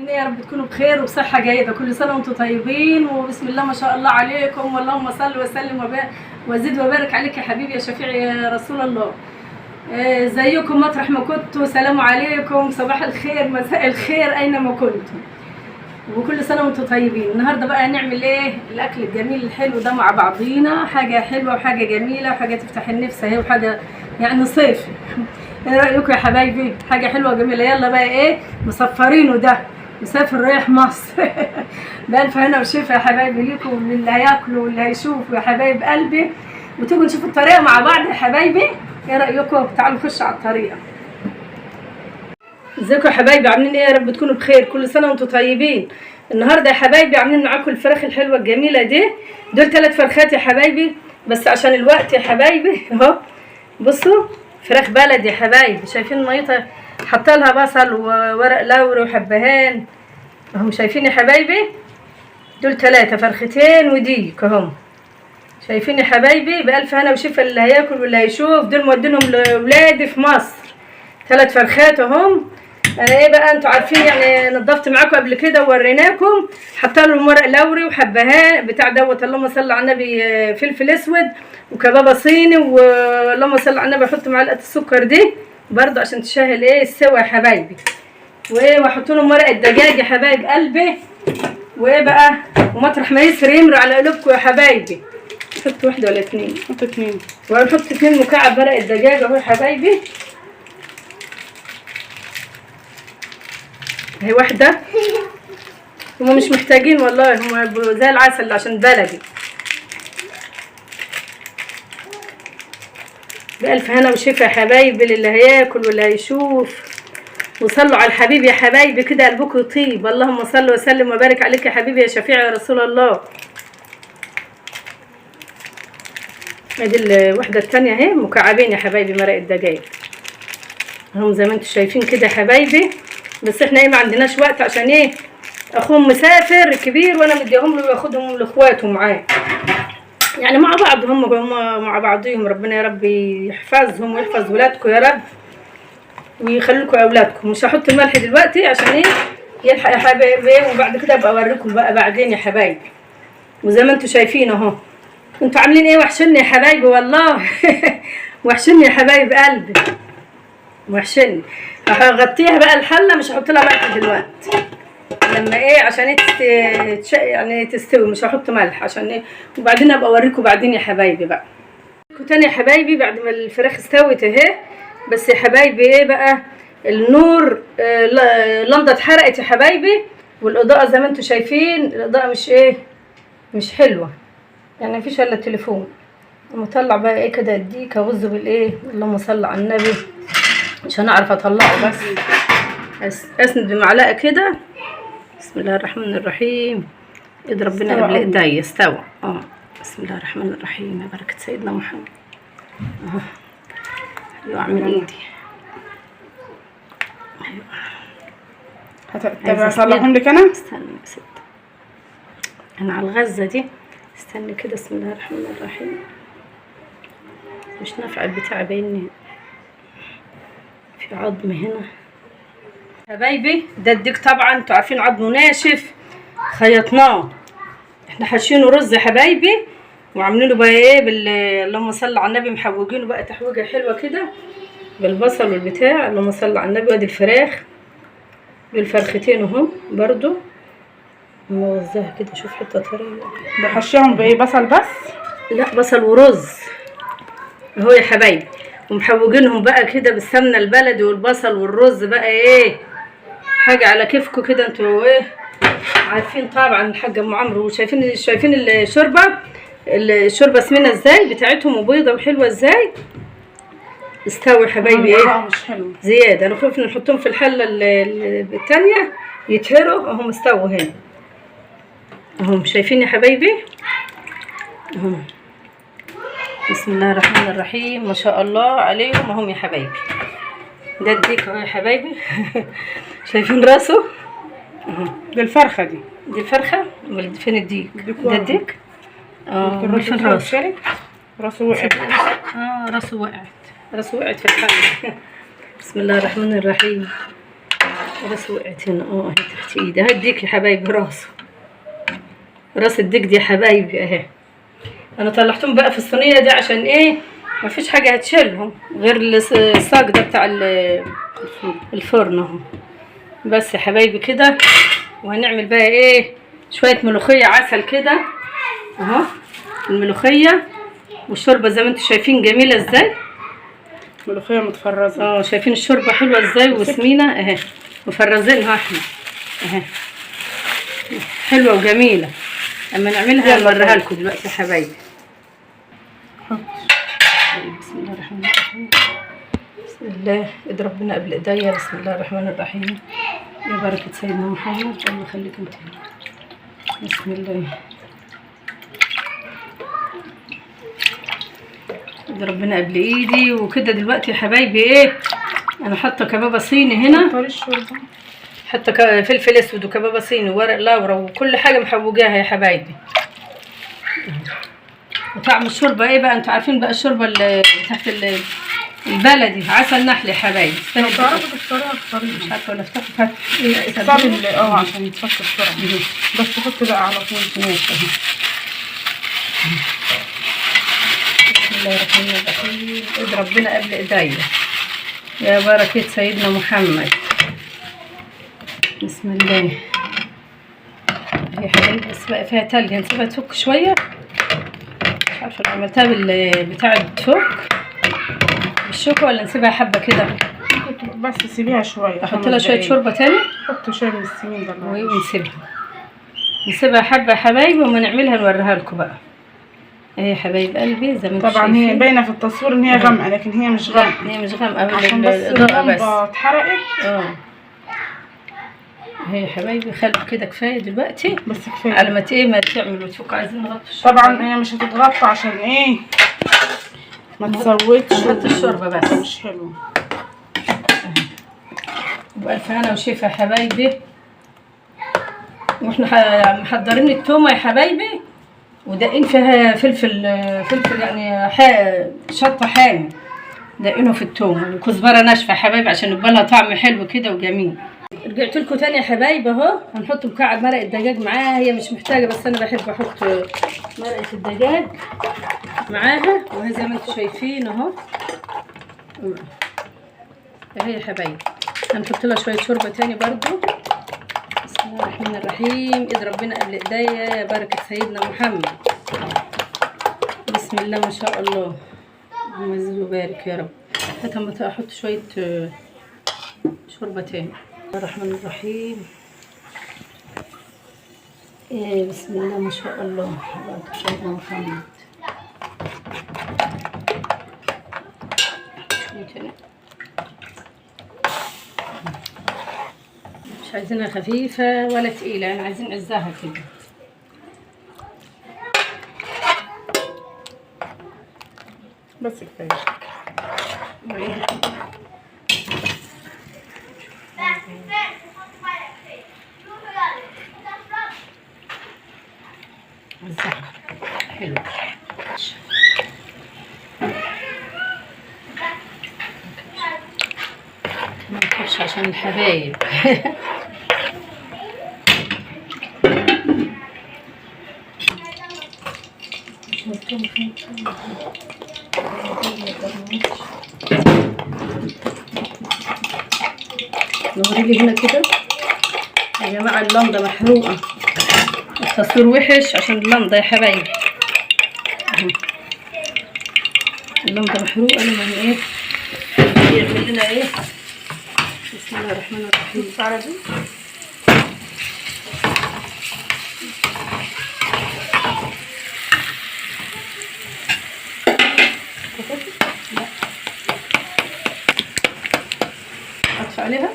عاملين ايه؟ يا رب تكونوا بخير وبصحه جيده. كل سنه وانتم طيبين وبسم الله ما شاء الله عليكم، واللهم صل وسلم وزد وبارك عليك يا حبيبي يا شفيع يا رسول الله. ازيكم مطرح ما كنتوا؟ سلام عليكم، صباح الخير، مساء الخير، اينما كنتم، وكل سنه وانتم طيبين. النهارده بقى هنعمل ايه؟ الاكل الجميل الحلو ده مع بعضينا، حاجه حلوه وحاجه جميله وحاجه تفتح النفس اهي، وحاجه يعني صيفي. ايه رايكم يا حبايبي؟ حاجه حلوه جميله. يلا بقى ايه؟ مصفرينه ده مسافر رايح مصر. بألف هنا وشفا يا حبايبي ليكم وللي هياكلوا واللي هيشوفوا يا حبايب قلبي، وتيجوا نشوفوا الطريقه مع بعض يا حبايبي. ايه رايكم؟ تعالوا نخش على الطريقه. ازيكم يا حبايبي؟ عاملين ايه؟ يا رب تكونوا بخير. كل سنه وانتم طيبين. النهارده يا حبايبي عاملين معاكم الفراخ الحلوه الجميله دي. دول 3 فرخات يا حبايبي، بس عشان الوقت يا حبايبي اهو بصوا، فراخ بلدي يا حبايبي. شايفين الميطه؟ حاطه لها بصل وورق لوري وحبهان اهم. شايفين يا حبايبي؟ دول 3 فرختين وديك اهم. شايفين يا حبايبي؟ بألف هنا وشفا اللي هياكل واللي هيشوف. دول مودينهم لاولادي في مصر. 3 فرخات اهم. انا ايه بقى، انتوا عارفين يعني نضفت معاكم قبل كده ووريناكم. حاطه لهم ورق لوري وحبهان بتاع دوت، اللهم صل على النبي، فلفل اسود وكبابه صيني، واللهم صل على النبي. احط معلقه السكر دي برضه عشان تشهل ايه السوا يا حبايبي. وايه، واحط لهم ورق الدجاج يا حبايب قلبي. وايه بقى، ومطرح ما يسر يمر على قلوبكم يا حبايبي. نحط 1 ولا 2؟ نحط 2. ونحط 2 مكعب ورق الدجاج اهو يا حبايبي. هي واحدة، هما مش محتاجين والله، هما زي العسل عشان بلدي. بألف هنا وشفا يا حبايبي للي هياكل واللي هيشوف. وصلوا على الحبيب يا حبايبي كده قلبكم يطيب. اللهم صل وسلم وبارك عليك يا حبيبي يا شفيع يا رسول الله. ادي الوحدة التانية اهي، مكعبين يا حبايبي مرق الدجاج هم زي ما انتم شايفين كده يا حبايبي. بس احنا ايه، ما عندناش وقت عشان ايه، اخوهم مسافر كبير وانا مديهم له وياخدهم لاخواته معاه، يعني مع بعض هم مع بعضهم. ربنا يا رب يحفظهم ويحفظ ولادكم يا رب ويخلي لكم اولادكم. مش هحط الملح دلوقتي عشان ايه يلحق يا حبايبي، وبعد كده ابقى اوريكم بقى بعدين يا حبايبي. وزي ما انتم شايفين اهو. انتوا عاملين ايه؟ وحشني يا حبايبي والله. وحشني يا حبايب قلبي، وحشني. هغطيها بقى الحله، مش هحط لها ملح دلوقتي لما ايه، عشان ايه يعني تستوي. مش هحط ملح عشان ايه، وبعدين ابقى اوريكم بعدين يا حبايبي بقى. تاني يا حبايبي بعد ما الفراخ استوت اهي. بس يا حبايبي ايه بقى، النور اللمضه اتحرقت يا حبايبي، والاضاءه زي ما انتم شايفين الاضاءه مش ايه، مش حلوه يعني، مفيش الا التليفون. مطلع بقى ايه كده اديك اغز بالايه، اللهم صل على النبي عشان اعرف اطلعه. بس اسند بمعلقه كده. بسم الله الرحمن الرحيم. ايد ربنا قبل ايديا استوى. بسم الله الرحمن الرحيم يا بركه سيدنا محمد. ايوه اعمل ايدي. ايوه هطلعهم لك انا. استني يا ست، انا على الغزه دي. استني كده. بسم الله الرحمن الرحيم. مش نافع البتاع باين في عظم هنا حبايبي. ده الديك طبعا انتوا عارفين عظمه ناشف، خيطناه. احنا حاشينه رز يا حبايبي، وعاملينه بقى ايه اللهم صل على النبي، محوجينه بقى تحويجه حلوه كده بالبصل والبتاع. اللهم صل على النبي. وادي الفراخ بالفرختين اهو برضو موزعها كده. شوف حته طريه. بحشيهم بايه؟ بصل بس؟ لا، بصل ورز اهو يا حبايبي. ومحوجينهم بقى كده بالسمنه البلدي والبصل والرز بقى ايه، حاجه على كيفكم كده انتوا ايه عارفين طبعا الحاج ام عمرو. وشايفين الشوربه سمينه ازاي بتاعتهم وبيضه وحلوه ازاي. استوي يا حبايبي ايه مش حلو زياده. انا خفت نحطهم في الحله الثانيه يتهروا اهم. استووا هنا اهم. شايفين يا حبايبي اهم. بسم الله الرحمن الرحيم. ما شاء الله عليهم اهم يا حبايبي. ده الديك اهو يا حبايبي. شايفين راسه؟ دي الفرخه دي الفرخه. فين الديك؟ ده الديك. فين راسه؟ راسه وقعت. راسه وقعت في الحله. بسم الله الرحمن الرحيم. راس وقعت هنا اهي تحت ايدي. هديك يا حبايبي راسه، راس الديك دي يا حبايبي اهي. انا طلعتهم بقى في الصينيه دي عشان ايه؟ مفيش حاجه هتشيلهم غير الصاج ده بتاع الفرن اهو. بس يا حبايبي كده. وهنعمل بقى ايه؟ شويه ملوخيه عسل كده اهو. الملوخيه والشوربه زي ما انتم شايفين جميله ازاي. ملوخيه متفرزه. شايفين الشوربه حلوه ازاي وسمينه اهي. مفرزينها احنا اهي. حلوه وجميله. اما نعملها نوريها لكم دلوقتي يا حبايبي. بسم الله الرحمن الرحيم. بسم الله. ايد ربنا قبل ايديا. بسم الله الرحمن الرحيم. يا بركه سيدنا محمد. الله يخليك انت. بسم الله. ايد ربنا قبل ايدي وكده. دلوقتي يا حبايبي ايه؟ انا حاطه كبابه صيني هنا. حاطه فلفل اسود وكبابه صيني وورق لورا وكل حاجه محوجاها يا حبايبي. وطعم الشوربه ايه بقى؟ انتوا عارفين بقى الشوربه اللي تحت البلدي عسل نحل يا حبايبي. لو تعرفوا تختارها اختاريها. مش عارفه ولا افتحوا فتح اختاري عشان يتفك بسرعه. بس تحطي بقى على طول. ماشي اهي. بسم الله الرحمن الرحيم. ايد ربنا قبل ايديا. يا بركه سيدنا محمد. بسم الله. يا حبايبي بس بقى فيها تلج، هنسيبها تفك شويه. مش عارفه لو عملتها بالبتاع تفك بالشوكه ولا نسيبها حبه كده. بس سيبيها شويه. احط لها شويه شوربه تاني. حطي شويه من السمين ده ونسيبها حبه يا حبايبي. وما نعملها نوريها لكم بقى. ايه يا حبايب قلبي زي ما انتم طبعا هي باينه في التصوير ان هي غامقه لكن هي مش غامقه. هي مش غامقه عشان بس اللمبه اتحرقت. هي يا حبايبي خلوا كده كفايه دلوقتي. بس كفايه على ما ما تعمل وتفك. عايزين نغطي طبعا هي مش هتتغطى عشان ايه؟ ما تسودش. نغطي الشوربه بس مش حلو. بألف هنا وشفا يا حبايبي. واحنا محضرين التومه يا حبايبي ودقين فيها فلفل يعني شطه حامي. دقينه في التوم وكزبره ناشفه يا حبايبي عشان يبقى لها طعم حلو كده وجميل. رجعت لكم تاني يا حبايبي اهو. هنحط مكعب مرق الدجاج معاها. هي مش محتاجه بس انا بحب احط مرقه الدجاج معاها. وهي زي ما انتم شايفين اهو اهي يا حبايبي. هنحط لها شويه شوربه تاني برضو. بسم الله الرحمن الرحيم. ايد ربنا قبل ايديا. يا بركه سيدنا محمد. بسم الله ما شاء الله. اللهم يزيد ويبارك يا رب. هات احط شويه شوربه تاني. بسم الله الرحمن الرحيم. بسم الله ما شاء الله. بركه سيدنا محمد. شويه تاني. مش عايزينها خفيفة ولا تقيلة يعني عايزين عزاها كده. بس كفاية. عزاها حلو. ما نكبش عشان الحبايب. نوريلي هنا كده يا جماعة. اللمضة محروقة. التصوير وحش عشان اللمضة يا حبايبي. اللمضة محروقة. لما ايه يعمل لنا ايه؟ بسم الله الرحمن الرحيم. بص على دي. لا اطفي عليها.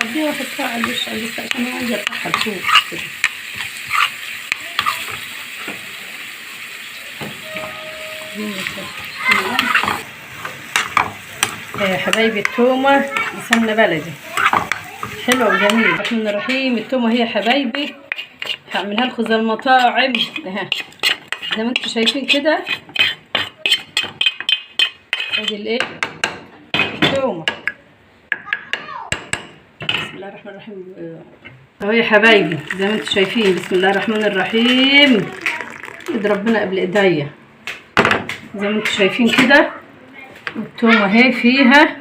خليها احطها على الوش عشان انا عايزه افتحها تشوف كده. يا حبايبي التومه بسمنه بلدي حلوه وجميله. بسم الله الرحمن الرحيم. التومه هي حبايبي هعملها لكم زي المطاعم اهي زي ما انتم شايفين كده. ادي الايه الله الرحمن الرحيم. اهو يا حبايبي زي ما انتم شايفين، بسم الله الرحمن الرحيم. ايد ربنا قبل ايديا زي ما انتم شايفين كده. والتومه اهي فيها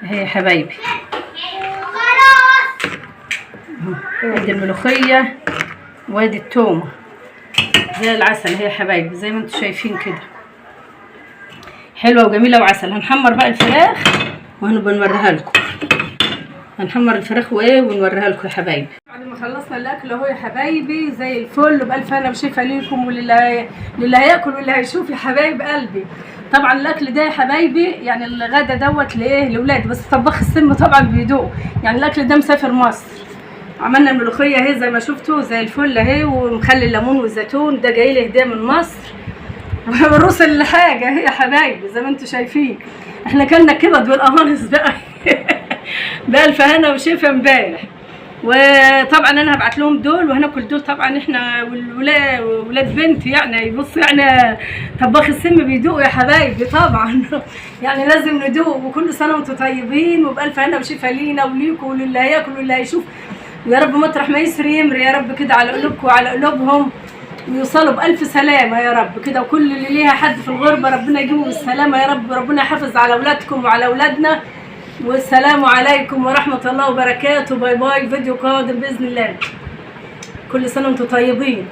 اهي يا حبايبي. ادي الملوخيه وادي التومه زي العسل اهي يا حبايبي زي ما انتم شايفين كده، حلوه وجميله وعسل. هنحمر بقى الفراخ وهنبقى نوريها لكم. هنحمر الفراخ وايه ونوريها لكم يا حبايبي. بعد ما خلصنا الاكل اهو يا حبايبي زي الفل وبالف هنا وشفا ليكم وللي هياكل واللي هيشوف يا حبايب قلبي. طبعا الاكل ده يا حبايبي يعني الغدا دوت لايه لاولادي، بس طباخ السم طبعا بيدوق. يعني الاكل ده مسافر مصر. عملنا الملوخيه اهي زي ما شفتوا زي الفل اهي، ومخلي الليمون والزيتون ده جاي لي هديه من مصر. والروس الحاجه اهي يا حبايبي زي ما انتم شايفين. احنا كلنا كبد والقوانص بقى بألف هنا وشفا امبارح. وطبعا انا هبعت لهم دول وهناكل دول. طبعا احنا ولاد بنتي يعني بص يعني طباخ السم بيدوق يا حبايبي طبعا يعني لازم ندوق. وكل سنه وانتم طيبين وبألف هنا وشفا لينا وليكم وللي هياكل واللي هيشوف. يا رب مطرح ما يسري يمري يا رب كده على قلوبكم وعلى قلوبهم، ويوصلوا بألف سلامة يا رب كده. وكل اللي ليها حد في الغربة ربنا يجيبه بالسلامة يا رب. ربنا يحافظ على أولادكم وعلى أولادنا. والسلام عليكم ورحمة الله وبركاته. باي باي. فيديو قادم بإذن الله. كل سنة وانتم طيبين.